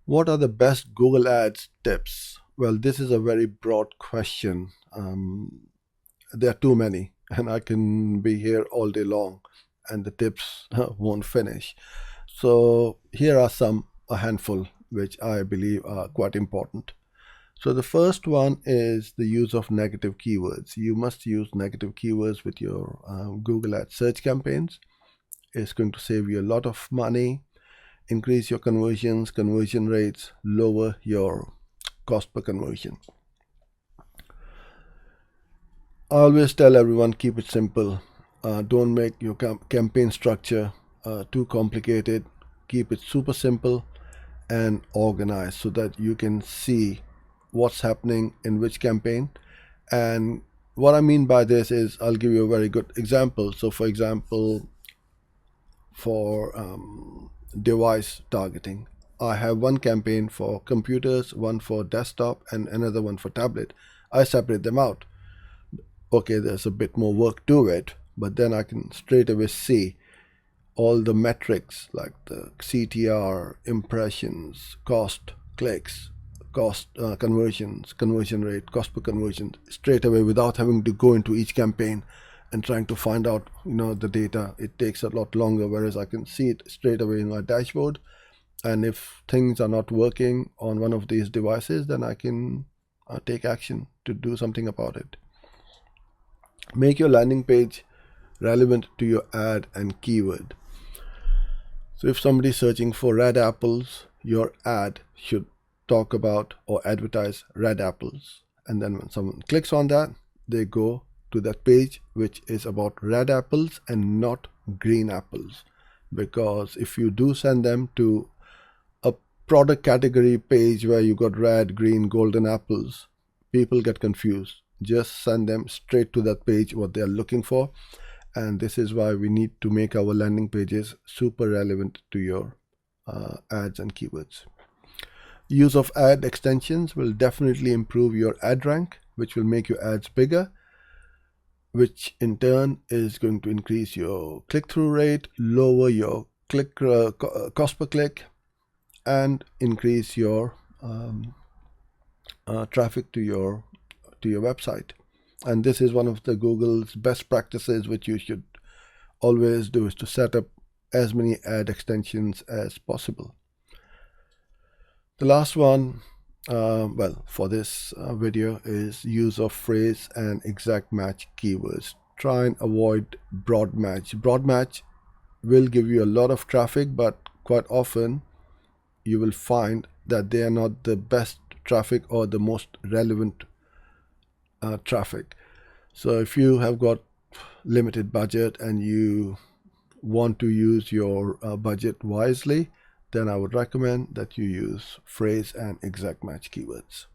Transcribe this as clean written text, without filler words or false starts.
What are the best Google Ads tips? Well, this is a very broad question. There are too many, and I can be here all day long, and the tips won't finish. So, here are a handful, which I believe are quite important. So, the first one is the use of negative keywords. You must use negative keywords with your Google Ads search campaigns. It's going to save you a lot of money, increase your conversions, conversion rates, lower your cost per conversion. I always tell everyone, keep it simple. Don't make your campaign structure too complicated. Keep it super simple and organized so that you can see what's happening in which campaign. And what I mean by this is, I'll give you a very good example. So, for example, for device targeting, I have one campaign for computers, one for desktop, and another one for tablet. I separate them out. Okay, there's a bit more work to it, but then I can straight away see all the metrics like the CTR, impressions, cost, clicks, cost, conversions, conversion rate, cost per conversion straight away without having to go into each campaign and trying to find out the data. It takes a lot longer, whereas I can see it straight away in my dashboard. And if things are not working on one of these devices, then I can take action to do something about it. Make your landing page relevant to your ad and keyword. So if somebody is searching for red apples, your ad should talk about or advertise red apples. And then when someone clicks on that, they go to that page which is about red apples and not green apples. Because if you do send them to a product category page where you got red, green, golden apples, people get confused. Just send them straight to that page what they are looking for. And this is why we need to make our landing pages super relevant to your ads and keywords. Use of ad extensions will definitely improve your ad rank, which will make your ads bigger, which in turn is going to increase your click-through rate, lower your cost per click, and increase your traffic to your website. And this is one of the Google's best practices, which you should always do, is to set up as many ad extensions as possible. The last one, for this video, is use of phrase and exact match keywords. Try and avoid broad match. Broad match will give you a lot of traffic, but quite often you will find that they are not the best traffic or the most relevant traffic. So if you have got limited budget and you want to use your budget wisely, then I would recommend that you use phrase and exact match keywords.